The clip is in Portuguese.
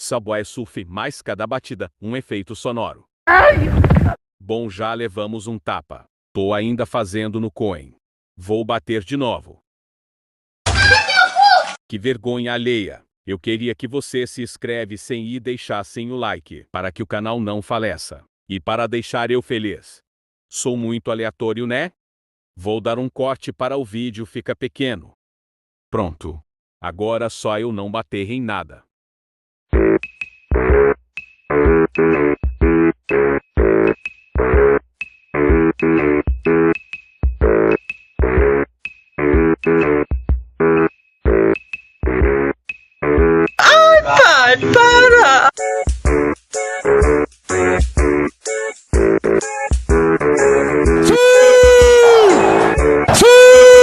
Subway Surf mais cada batida, um efeito sonoro. Bom, já levamos um tapa. Tô ainda fazendo no coin. Vou bater de novo. Que vergonha alheia. Eu queria que você se inscrevessem e deixassem o like, para que o canal não faleça. E para deixar eu feliz. Sou muito aleatório, né? Vou dar um corte para o vídeo ficar pequeno. Pronto. Agora só eu não bater em nada. Pai,